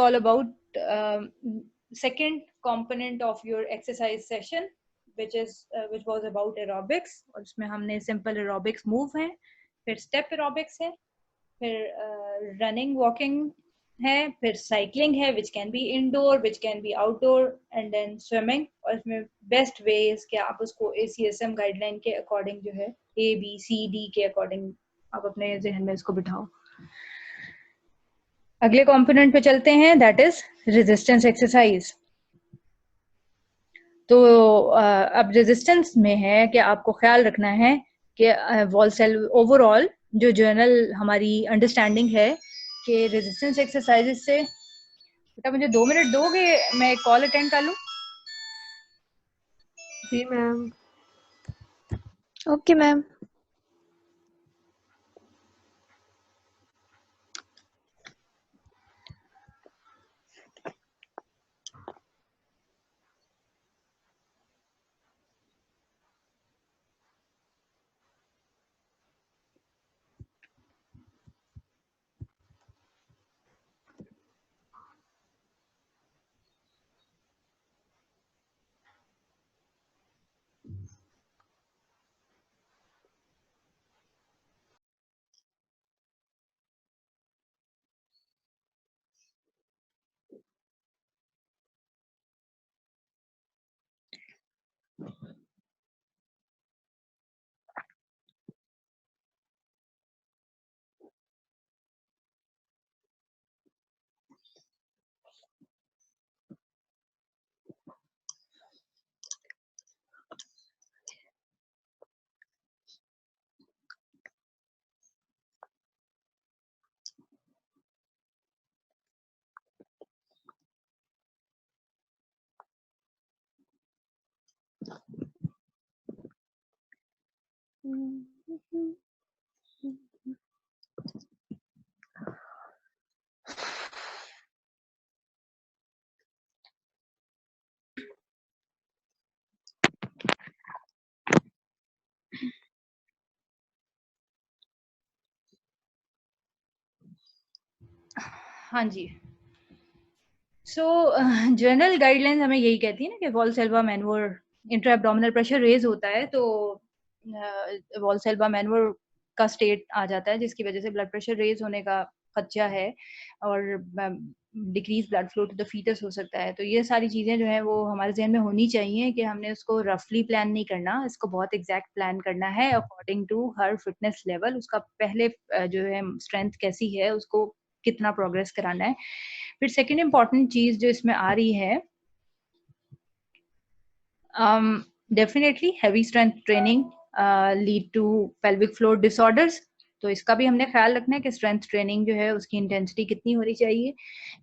all about second component of your exercise session, which was about aerobics. और उसमें हमने simple aerobics move है, फिर step aerobics है, फिर running, walking है, फिर cycling है, which can be indoor, which can be outdoor, and then swimming. और इसमें best ways कि आप उसको ACSM guideline के according जो है A, B, C, D के according आप अपने जहन में इसको बिठाओ. अगले कंपोनेंट पे चलते हैं, दैट इज रेजिस्टेंस एक्सरसाइज. तो अब रेजिस्टेंस में है कि आपको ख्याल रखना है कि वॉल सेल ओवरऑल जो जनरल हमारी अंडरस्टैंडिंग है कि रेजिस्टेंस एक्सरसाइजेस से. बेटा मुझे 2 मिनट दोगे, मैं कॉल अटेंड कर लूं? जी मैम. Okay ma'am. हाँ जी. सो जनरल गाइडलाइंस हमें यही कहती है ना कि Valsalva manoeuvre intra abdominal pressure raise होता है तो वॉल्सेल्वा मैनवर का स्टेट आ जाता है, जिसकी वजह से ब्लड प्रेशर रेज होने का खदशा है और decrease blood flow to the foetus हो सकता है. तो ये सारी चीज़ें जो है वो हमारे जहन में होनी चाहिए कि हमने उसको रफली प्लान नहीं करना, इसको बहुत एग्जैक्ट प्लान करना है according to her fitness level. उसका पहले जो है स्ट्रेंथ कैसी है, उसको कितना प्रोग्रेस कराना है. फिर सेकंड इम्पॉर्टेंट चीज जो इसमें आ रही है, definitely heavy strength training lead to pelvic floor disorders. तो इसका भी हमने ख्याल रखना है कि स्ट्रेंथ ट्रेनिंग जो है उसकी इंटेंसिटी कितनी होनी चाहिए.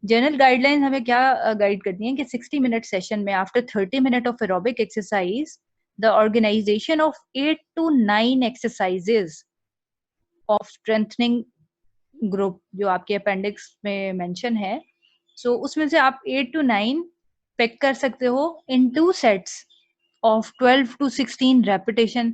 जनरल गाइडलाइन हमें क्या गाइड करती हैं कि 60 मिनट सेशन में after 30 minute of aerobic exercise the organisation of 8 to 9 exercises of strengthening group जो आपके अपेंडिक्स में मेंशन है. सो उसमें से आप 8 to 9 पिक कर सकते हो in 2 sets of 12 to 16 repetition.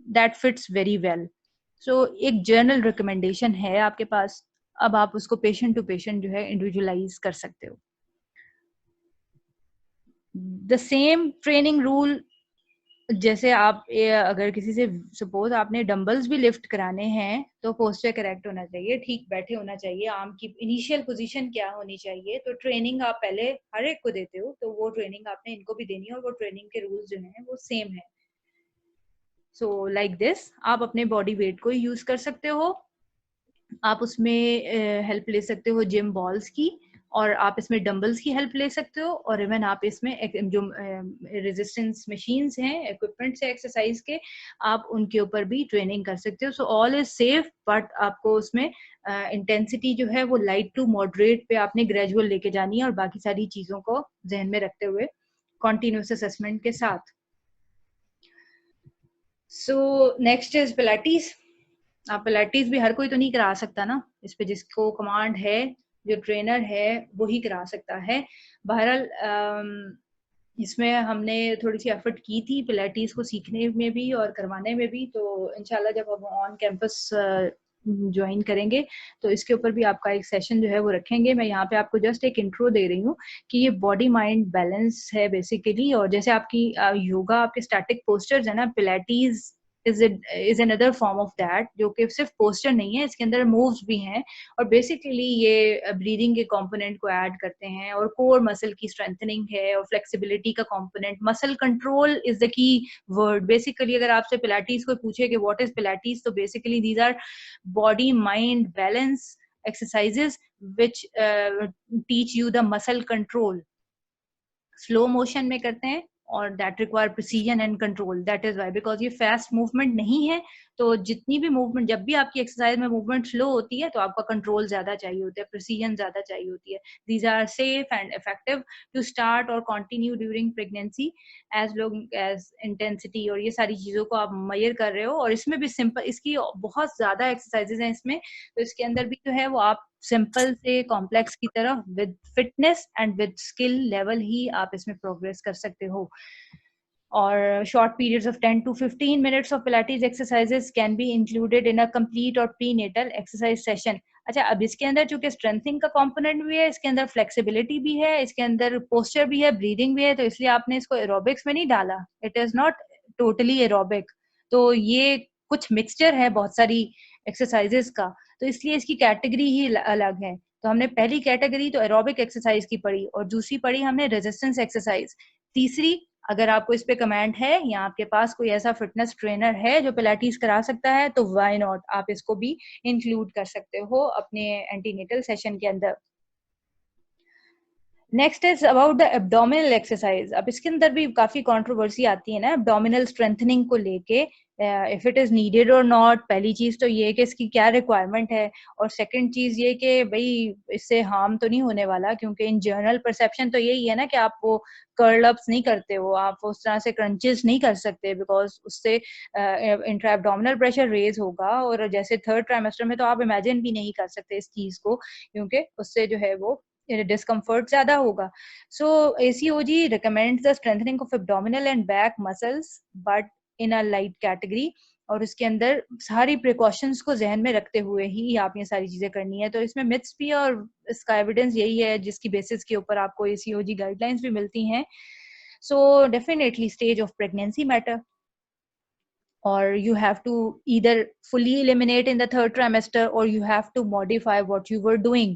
That fits very well. So एक जर्नल रिकमेंडेशन है आपके पास, अब आप उसको पेशेंट टू पेशेंट जो है इंडिविजुअलाइज कर सकते हो. द सेम ट्रेनिंग रूल जैसे आप अगर किसी से सपोज आपने डंबल्स भी लिफ्ट कराने हैं तो पोस्चर करेक्ट होना चाहिए, ठीक बैठे होना चाहिए, आर्म की इनिशियल पोजीशन क्या होनी चाहिए. तो ट्रेनिंग आप पहले हर एक को देते हो तो वो ट्रेनिंग आपने इनको भी देनी है और वो ट्रेनिंग के रूल्स जो हैं वो सेम है. सो लाइक दिस आप अपने बॉडी वेट को यूज कर सकते हो. आप उसमें हेल्प ले सकते हो जिम बॉल्स की, और आप इसमें डंबल्स की हेल्प ले सकते हो, और इवन आप इसमें जो रेजिस्टेंस मशीन्स हैं इक्विपमेंट्स है एक्सरसाइज के, आप उनके ऊपर भी ट्रेनिंग कर सकते हो. So all is safe, but आपको उसमें इंटेंसिटी जो है वो लाइट टू मॉडरेट पे आपने ग्रेजुअल लेके जानी है, और बाकी सारी चीजों को जहन में रखते हुए कॉन्टिन्यूस असेसमेंट के साथ. So next is Pilates. आप पिलाटीज भी हर कोई तो नहीं करा सकता ना, इस पे जिसको कमांड है, जो ट्रेनर है वही करा सकता है. बहरहाल इसमें हमने थोड़ी सी एफर्ट की थी पिलाटीज को सीखने में भी और करवाने में भी. तो इंशाल्लाह जब हम ऑन कैंपस ज्वाइन करेंगे तो इसके ऊपर भी आपका एक सेशन जो है वो रखेंगे। मैं यहाँ पे आपको जस्ट एक इंट्रो दे रही हूँ कि ये बॉडी माइंड बैलेंस है बेसिकली, और जैसे आपकी योगा आपके स्टैटिक पोस्चर्स है ना, Pilates is another form of that, जो कि सिर्फ पोस्चर नहीं है, इसके अंदर मूव्स भी हैं और बेसिकली ये ब्रीदिंग के कंपोनेंट को ऐड करते हैं, और कोर मसल की स्ट्रेंथनिंग है और फ्लेक्सिबिलिटी का component, muscle control is the key word. Basically अगर आपसे पिलाटीज को पूछे कि व्हाट इज पिलाटीज, तो basically these are body mind balance exercises which teach you the muscle control। Slow motion में करते हैं और that require precision and control. That is why, because ये फास्ट मूवमेंट नहीं है, तो जितनी भी मूवमेंट, जब भी आपकी एक्सरसाइज में मूवमेंट स्लो होती है तो आपका कंट्रोल ज्यादा चाहिए होता है, प्रिसीजन ज्यादा चाहिए होती है। These are safe and effective to start और continue during pregnancy as long as intensity, और ये सारी चीजों को आप मेजर कर रहे हो। और इसमें भी सिंपल, इसकी बहुत ज्यादा एक्सरसाइजेज हैं इसमें, तो इसके अंदर भी जो है वो आप सिंपल से कॉम्प्लेक्स की तरफ with fitness and with skill level ही आप इसमें प्रोग्रेस कर सकते हो। और short periods of 10 to 15 minutes of Pilates exercises can be included in a complete और prenatal exercise session। अच्छा, अब इसके अंदर चूंकि स्ट्रेंथिंग का कंपोनेंट भी है, इसके अंदर फ्लेक्सिबिलिटी भी है, इसके अंदर पोस्चर भी है, ब्रीदिंग भी है, तो इसलिए आपने इसको एरोबिक्स में नहीं डाला। It is not totally aerobic, तो ये कुछ मिक्सचर है बहुत सारी एक्सरसाइजेस का, तो इसलिए इसकी कैटेगरी ही अलग है। तो हमने पहली कैटेगरी तो एरोबिक एक्सरसाइज की पढ़ी, और दूसरी पढ़ी हमने रेजिस्टेंस एक्सरसाइज। तीसरी, अगर आपको इस पे कमेंट है या आपके पास कोई ऐसा फिटनेस ट्रेनर है जो पिलाटीज करा सकता है, तो व्हाई नॉट, आप इसको भी इंक्लूड कर सकते हो अपने एंटीनेटल सेशन के अंदर। Next is about the abdominal exercise. अब इसके अंदर भी काफी कंट्रोवर्सी आती है ना एब्डोमिनल स्ट्रेंथनिंग को लेके, इफ इट इज नीडेड और नॉट। पहली चीज तो ये कि इसकी क्या रिक्वायरमेंट है, और सेकंड चीज ये कि भाई इससे हार्म तो नहीं होने वाला, क्योंकि इन जनरल परसेप्शन तो यही है ना कि आप वो कर्ल अप्स नहीं करते हो, आप उस तरह से क्रंचेस नहीं कर सकते, बिकॉज उससे इंट्रा एब्डोमिनल प्रेशर रेज होगा, और जैसे थर्ड ट्राइमेस्टर में तो आप इमेजिन भी नहीं कर सकते इस चीज को, क्योंकि उससे जो है वो discomfort ज्यादा होगा। So ACOG recommends the strengthening of abdominal and back muscles but in a light category, और उसके अंदर सारी प्रिकॉशंस को जहन में रखते हुए ही आप ये सारी चीजें करनी है। तो इसमें मिथ्स भी, और इसका एविडेंस यही है जिसकी बेसिस के ऊपर आपको ACOG गाइडलाइंस भी मिलती हैं। So definitely stage of pregnancy matter, or you have to either fully eliminate in the third trimester or you have to modify what you were doing।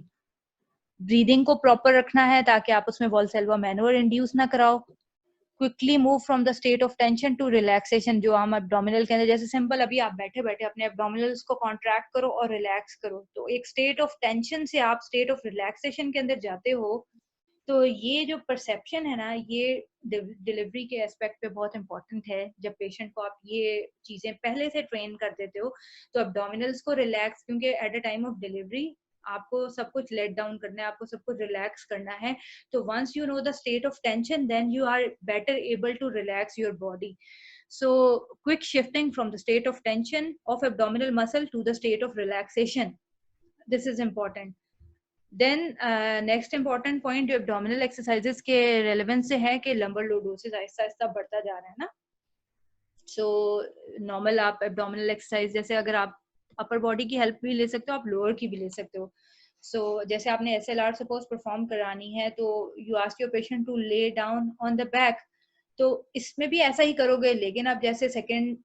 Breathing को प्रॉपर रखना है ताकि आप उसमें वॉल्सेल्वा मैनूवर इंड्यूस ना कराओ। Quickly move from the state of tension to relaxation, जो हम एब्डोमिनल के अंदर, जैसे सिंपल अभी आप बैठे बैठे अपने एब्डोमिनल्स को कॉन्ट्रैक्ट करो और रिलैक्स करो, तो एक स्टेट ऑफ टेंशन से आप स्टेट ऑफ रिलैक्सेशन के अंदर जाते हो। तो ये जो परसेप्शन है ना, ये डिलीवरी के एस्पेक्ट पे बहुत इंपॉर्टेंट है। जब पेशेंट को आप ये चीजें पहले से ट्रेन कर देते हो, तो एब्डोमिनल्स को रिलैक्स, क्योंकि at the time of delivery आपको सब कुछ लेट डाउन करना है, आपको सब कुछ रिलैक्स करना है। तो once you know the state of tension, then you are better able to relax your body. So quick shifting from the state of tension of abdominal muscle to the state of relaxation, this is important। Then next important point जो abdominal exercises के relevance से है कि lumbar lordosis Aahista Aahista बढ़ता जा रहा है ना। सो नॉर्मल आप एब्डोमिनल एक्सरसाइज, जैसे अगर आप अपर बॉडी की हेल्प भी ले सकते हो, आप लोअर की भी ले सकते हो। सो जैसे आपने SLR सपोज परफॉर्म करानी है, तो you ask your patient to lay down on the back, तो इसमें भी ऐसा ही करोगे, लेकिन आप जैसे सेकेंड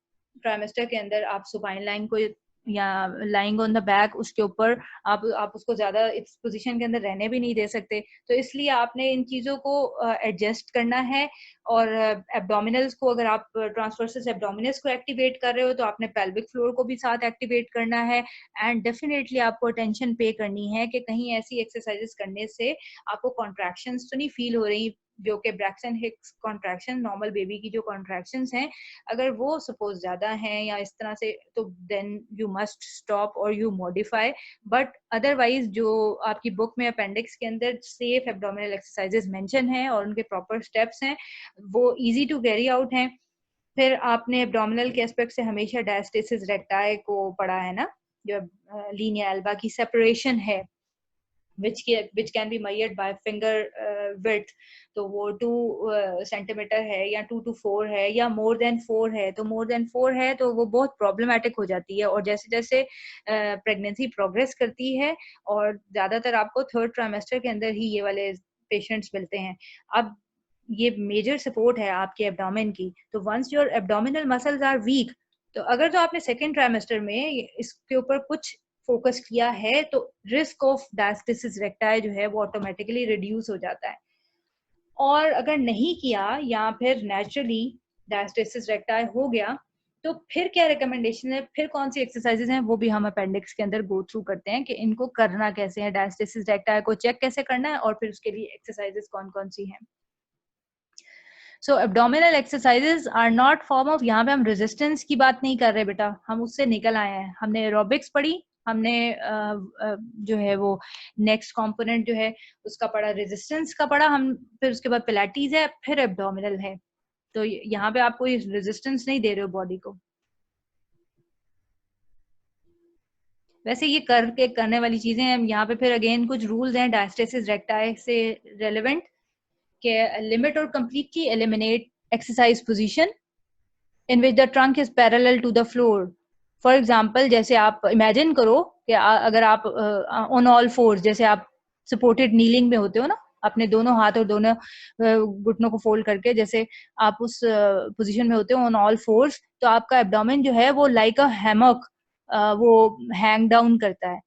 ट्राइमेस्टर के अंदर आप सुपाइन लाइन को या लाइंग ऑन द बैक, उसके ऊपर आप उसको ज्यादा इस पोजीशन के अंदर रहने भी नहीं दे सकते। तो इसलिए आपने इन चीजों को एडजस्ट करना है। और एब्डोमिनल्स को, अगर आप ट्रांसवर्सस एब्डोमिनल्स को एक्टिवेट कर रहे हो, तो आपने पेल्विक फ्लोर को भी साथ एक्टिवेट करना है। एंड डेफिनेटली आपको अटेंशन पे करनी है कि कहीं ऐसी एक्सरसाइजेस करने से आपको कॉन्ट्रैक्शंस तो नहीं फील हो रही, जो कि ब्रैक्सन हिक्स कॉन्ट्रैक्शन, नॉर्मल बेबी की जो कॉन्ट्रैक्शंस हैं, अगर वो सपोज ज्यादा हैं या इस तरह से, तो देन यू मस्ट स्टॉप और यू मॉडिफाई। बट अदरवाइज जो आपकी बुक में अपेंडिक्स के अंदर सेफ एब्डोमिनल एक्सरसाइजेस मेंशन है और उनके प्रॉपर स्टेप्स हैं, वो इजी टू कैरी आउट हैं। फिर आपने एब्डोमिनल के एस्पेक्ट से हमेशा डायस्टेसिस रेक्टाई को पढ़ा है ना, जो लीनिया एल्बा की सेपरेशन है। which can be measured by finger width, तो वो 2 सेंटीमीटर है या 2 to 4 है या more than 4 है, तो more than 4 है तो वो बहुत problematic हो जाती है। और जैसे जैसे प्रेगनेंसी प्रोग्रेस करती है और ज्यादातर आपको थर्ड ट्राइमेस्टर के अंदर ही ये वाले पेशेंट्स मिलते हैं। अब ये मेजर सपोर्ट है आपके एब्डोमेन की, तो once your abdominal muscles are weak, तो अगर तो आपने सेकेंड ट्राइमेस्टर में इसके ऊपर कुछ फोकस किया है तो रिस्क ऑफ डायस्टिसिस रेक्टाई जो है वो ऑटोमेटिकली रिड्यूस हो जाता है। और अगर नहीं किया या फिर नेचुरली डायस्टिसिस रेक्टाई हो गया तो फिर क्या रिकमेंडेशन है, फिर कौन सी एक्सरसाइजेज हैं, वो भी हम अपेंडिक्स के अंदर गो थ्रू करते हैं कि इनको करना कैसे है, डायस्टिसिस रेक्टाई को चेक कैसे करना है और फिर उसके लिए एक्सरसाइजेज कौन कौन सी हैं। So abdominal exercises are not form of, यहाँ पे हम रेजिस्टेंस की बात नहीं कर रहे बेटा, हम उससे निकल आए हैं। हमने एरोबिक्स पढ़ी, हमने जो है वो नेक्स्ट कंपोनेंट जो है उसका पढ़ा, रेजिस्टेंस का पढ़ा हम, फिर उसके बाद पिलाटीज है, फिर एब्डोमिनल है। तो यहाँ पे आप कोई रेजिस्टेंस नहीं दे रहे हो बॉडी को। वैसे ये करने वाली चीजें हैं यहाँ पे। फिर अगेन कुछ रूल्स हैं डायस्टेसिस रेक्टाई से रेलेवेंट के, limit or completely eliminate exercise position in which the trunk is parallel to the floor. For example, जैसे आप imagine करो कि अगर आप on all fours, जैसे आप supported kneeling में होते हो ना, अपने दोनों हाथ और दोनों घुटनों को फोल्ड करके, जैसे आप उस पोजीशन में होते हो on all fours, तो आपका एब्डोमेन जो है वो like a hammock वो hang down करता है।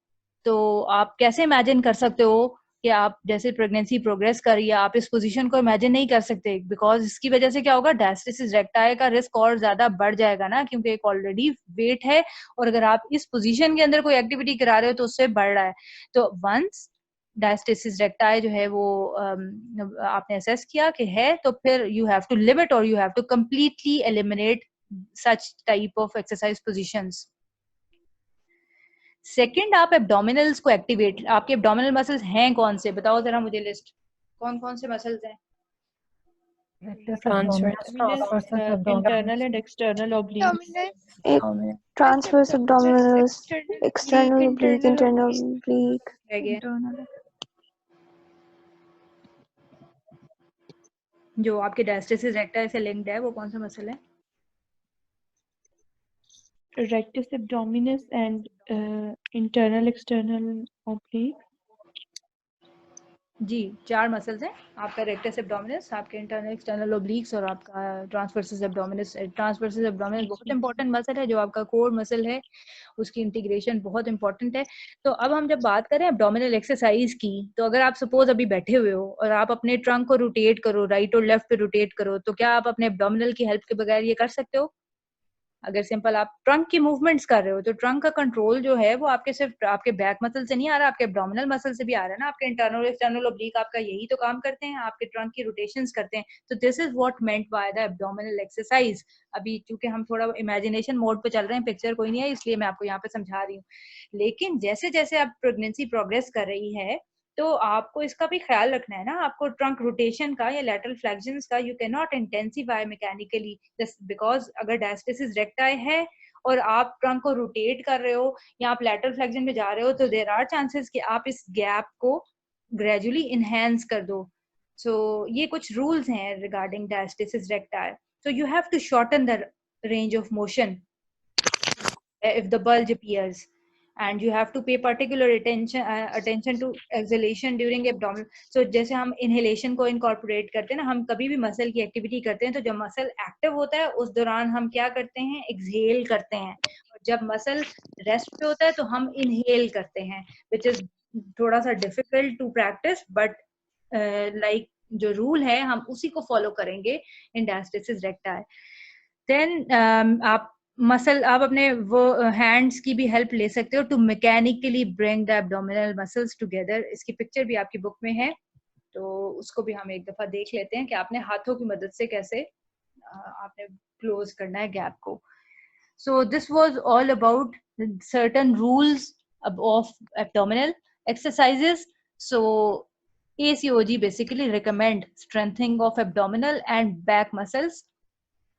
तो आप कैसे इमेजिन कर सकते हो कि आप जैसे प्रेगनेंसी प्रोग्रेस कर रही है, आप इस पोजीशन को इमेजिन नहीं कर सकते, बिकॉज इसकी वजह से क्या होगा, डायस्टिसिस रेक्टाई का रिस्क और ज्यादा बढ़ जाएगा ना, क्योंकि एक ऑलरेडी वेट है और अगर आप इस पोजीशन के अंदर कोई एक्टिविटी करा रहे हो तो उससे बढ़ रहा है। तो वंस डायस्टिसिस रेक्टाई जो है वो आपने असेस किया कि है, तो फिर यू हैव टू लिमिट और you have to completely eliminate such type of exercise positions. Second, आप एब्डोमिनल्स को एक्टिवेट, आपके एब्डोमिनल मसल्स हैं कौन से, बताओ जरा मुझे लिस्ट, कौन कौन से मसल्स हैं? Internal and external obliques. Transverse abdominis, external oblique, internal oblique. जो आपके डायस्टेसिस रेक्टाई से लिंक्ड है वो कौन सा मसल है? Rectus abdominis and internal external oblique. जी, 4 मसल्स हैं, आपका रेक्टस एब्डोमिनस, आपके इंटरनल एक्सटर्नल ओब्लिक्स और आपका ट्रांसवर्सस एब्डोमिनस। ट्रांसवर्सस एब्डोमिनस बहुत इंपॉर्टेंट मसल है, जो आपका कोर मसल है, उसकी इंटीग्रेशन बहुत इंपॉर्टेंट है। तो अब हम जब बात करें एब्डोमिनल एक्सरसाइज की, तो अगर आप सपोज अभी बैठे हुए हो और आप अपने ट्रंक को रोटेट करो, राइट और लेफ्ट पे रोटेट करो, तो क्या आप अपने एब्डोमिनल की हेल्प के बगैर ये कर सकते हो? अगर सिंपल आप ट्रंक की मूवमेंट्स कर रहे हो तो ट्रंक का कंट्रोल जो है वो आपके सिर्फ आपके बैक मसल से नहीं आ रहा, आपके एब्डोमिनल मसल से भी आ रहा है ना। आपके इंटरनल एक्सटर्नल ओब्लिक आपका यही तो काम करते हैं, आपके ट्रंक की रोटेशंस करते हैं। तो this is what meant by the abdominal exercise. अभी क्योंकि हम थोड़ा इमेजिनेशन मोड पे चल रहे हैं, पिक्चर कोई नहीं है, इसलिए मैं आपको यहाँ पे समझा रही हूँ। लेकिन जैसे जैसे आप प्रेगनेंसी प्रोग्रेस कर रही है तो आपको इसका भी ख्याल रखना है ना, आपको ट्रंक रोटेशन का या लैटरल फ्लेक्शंस का you can not intensify mechanically, because अगर डायस्टेसिस रेक्टाई है और आप ट्रंक को रोटेट कर रहे हो या आप लैटरल फ्लेक्शन में जा रहे हो, तो देयर आर चांसेस कि आप इस गैप को ग्रेजुअली इनहेंस कर दो। सो ये कुछ रूल्स हैं regarding diastasis recti. So you have to shorten the range of motion if the bulge appears, and you have to pay particular attention to exhalation during abdominal. So जैसे हम inhalation को incorporate करते हैं ना, हम कभी भी मसल की एक्टिविटी करते हैं तो जब मसल एक्टिव होता है उस दौरान हम क्या करते हैं, एक्सहेल करते हैं, और जब मसल रेस्ट पे होता है तो हम इनहेल करते हैं, which is थोड़ा सा difficult to practice, but like जो रूल है हम उसी को फॉलो करेंगे इन डायस्टेसिस रेक्टाई। देन आप मसल, आप अपने वो हैंड्स की भी हेल्प ले सकते हो to mechanically bring the abdominal muscles together. इसकी पिक्चर भी आपकी बुक में है, तो उसको भी हम एक दफा देख लेते हैं कि आपने हाथों की मदद से कैसे आपने क्लोज करना है गैप को। So this was all about certain rules of abdominal exercises. So ACOG basically recommend strengthening of abdominal and back muscles